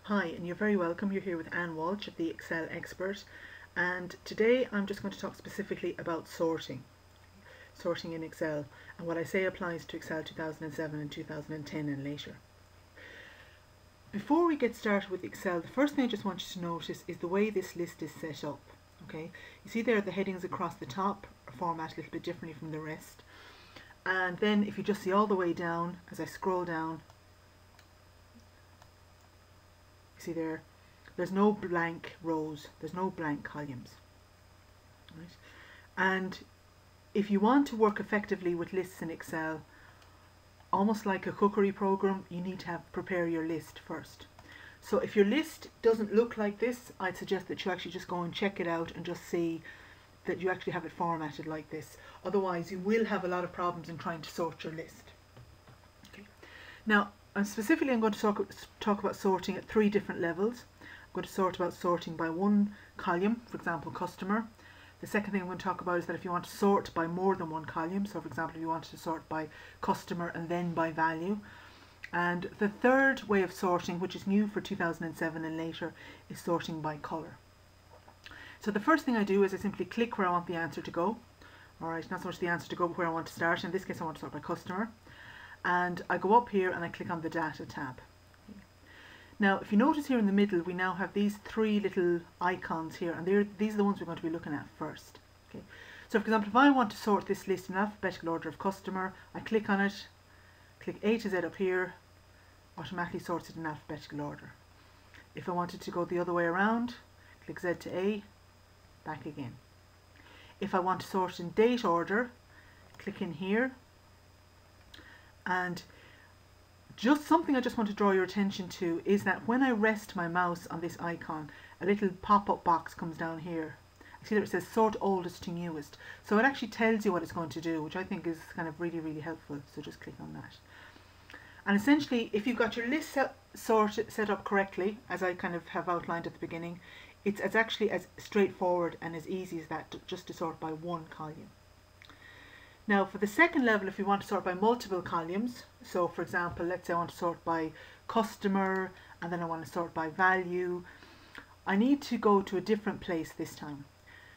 Hi, and you're very welcome. You're here with Anne Walsh of the Excel Expert, and today I'm just going to talk specifically about sorting in Excel, and what I say applies to Excel 2007 and 2010 and later. Before we get started with Excel, the first thing I just want you to notice is the way this list is set up. Okay, you see there the headings across the top are formatted a little bit differently from the rest, and then if you just see all the way down, as I scroll down, see there's no blank rows, there's no blank columns, right? And if you want to work effectively with lists in Excel, almost like a cookery program, you need to prepare your list first. So if your list doesn't look like this, I'd suggest that you actually just go and check it out and just see that you actually have it formatted like this. Otherwise you will have a lot of problems in trying to sort your list. Okay. Now I'm going to talk about sorting at 3 different levels. I'm going to sorting by one column, for example customer. The second thing I'm going to talk about is that if you want to sort by more than one column, so for example if you wanted to sort by customer and then by value. And the third way of sorting, which is new for 2007 and later, is sorting by colour. So the first thing I do is I simply click where I want the answer to go. Alright, not so much the answer to go, but where I want to start. In this case I want to sort by customer. And I go up here and I click on the data tab. Now if you notice here in the middle we now have these 3 little icons here, and these are the ones we're going to be looking at first. Okay. So for example, if I want to sort this list in alphabetical order of customer, I click on it, click A to Z up here, automatically sorts it in alphabetical order. If I wanted to go the other way around, click Z to A, back again. If I want to sort in date order, click in here. And just something I just want to draw your attention to is that when I rest my mouse on this icon, a little pop-up box comes down here. See that it says sort oldest to newest. So it actually tells you what it's going to do, which I think is kind of really helpful. So just click on that. And essentially, if you've got your list set up correctly, as I kind of have outlined at the beginning, it's actually as straightforward and as easy as that, just to sort by one column. Now for the second level, if you want to sort by multiple columns, so for example, let's say I want to sort by customer and then I want to sort by value, I need to go to a different place this time.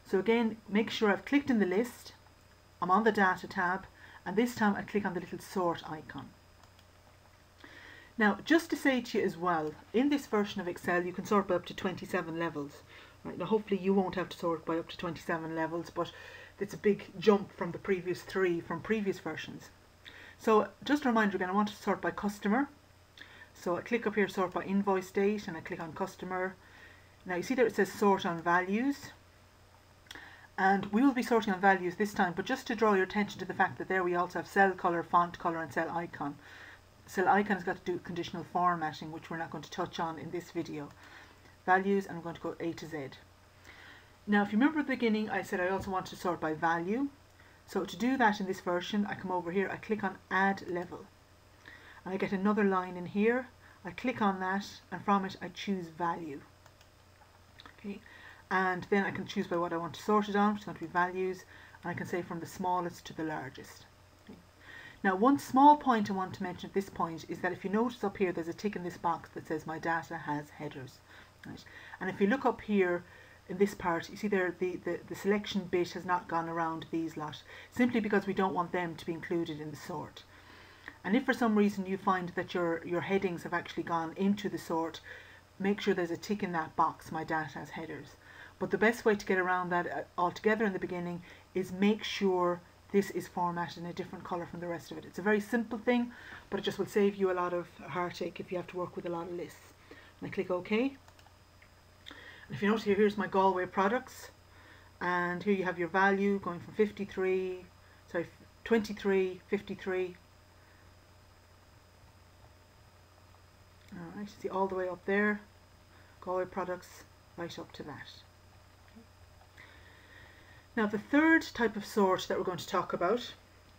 So again, make sure I've clicked in the list, I'm on the data tab, and this time I click on the little sort icon. Now just to say to you as well, in this version of Excel you can sort by up to 27 levels. Right, now hopefully you won't have to sort by up to 27 levels, but it's a big jump from the previous 3 from previous versions. So just a reminder again, I want to sort by customer. So I click up here, sort by invoice date, and I click on customer. Now you see there it says sort on values. And we will be sorting on values this time, but just to draw your attention to the fact that there we also have cell color, font color, and cell icon. Cell icon has got to do with conditional formatting, which we're not going to touch on in this video. Values, and I'm going to go A to Z. Now if you remember at the beginning I said I also want to sort by value. So to do that in this version, I come over here, I click on add level. And I get another line in here, I click on that, and from it I choose value. Okay. And then I can choose by what I want to sort it on, which is going to be values, and I can say from the smallest to the largest. Okay. Now one small point I want to mention at this point is that if you notice up here there's a tick in this box that says my data has headers. Right. And if you look up here in this part, you see there the selection bit has not gone around these lot, simply because we don't want them to be included in the sort. And if for some reason you find that your headings have actually gone into the sort, make sure there's a tick in that box, my data has headers. But the best way to get around that altogether in the beginning is make sure this is formatted in a different colour from the rest of it. It's a very simple thing, but it just will save you a lot of heartache if you have to work with a lot of lists. And I click OK. If you notice here, here's my Galway products, and here you have your value going from 23, 53. Alright, see all the way up there, Galway products, right up to that. Now the third type of sort that we're going to talk about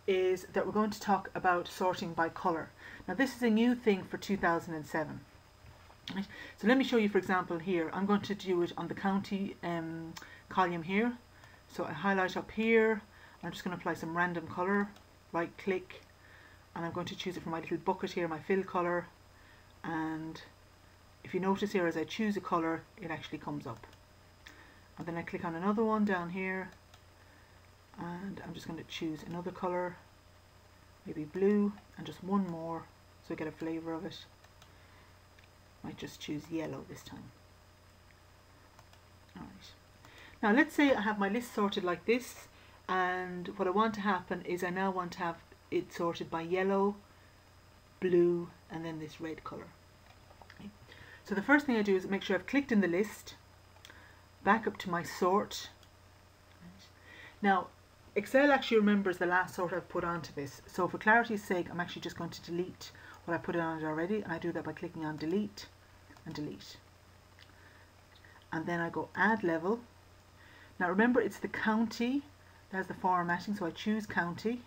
is that we're going to talk about sorting by colour. Now this is a new thing for 2007. Right. So let me show you, for example, here. I'm going to do it on the county column here. So I highlight up here. I'm just going to apply some random colour, right click, and I'm going to choose it from my little bucket here, my fill colour. And if if you notice here, as I choose a colour, it actually comes up. And then I click on another one down here, and I'm just going to choose another colour, maybe blue, and just one more so I get a flavour of it. Might just choose yellow this time. Alright. Now let's say I have my list sorted like this, and what I want to happen is I now want to have it sorted by yellow, blue, and then this red colour. Okay. So the first thing I do is make sure I've clicked in the list, back up to my sort. Right. Now Excel actually remembers the last sort I've put onto this, so for clarity's sake I'm actually just going to delete what I put on it already, and I do that by clicking on delete and delete. And then I go add level. Now remember, it's the county that has the formatting, so I choose county.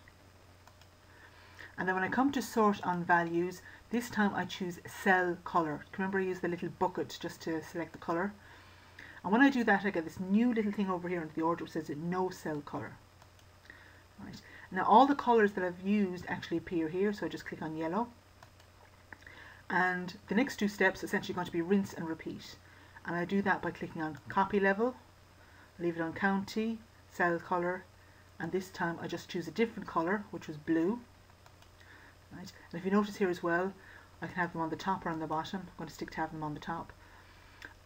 And then when I come to sort on values, this time I choose cell color. Remember, I use the little bucket just to select the color. And when I do that, I get this new little thing over here under the order which says no cell color. Right. Now all the colors that I've used actually appear here, so I just click on yellow. And the next two steps are essentially going to be rinse and repeat. And I do that by clicking on copy level, leave it on county, cell color, and this time I just choose a different color, which was blue. Right. And if you notice here as well, I can have them on the top or on the bottom. I'm going to stick to have them on the top.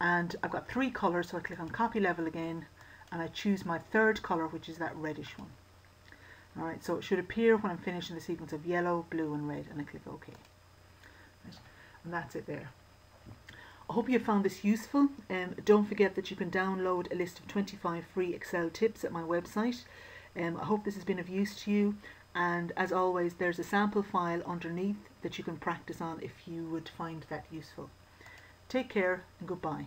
And I've got three colors, so I click on copy level again, and I choose my third color, which is that reddish one. Alright, so it should appear when I'm finished in the sequence of yellow, blue and red, and I click OK. Right. And that's it there. I hope you found this useful. Don't forget that you can download a list of 25 free Excel tips at my website. I hope this has been of use to you, and as always there's a sample file underneath that you can practice on if you would find that useful. Take care and goodbye.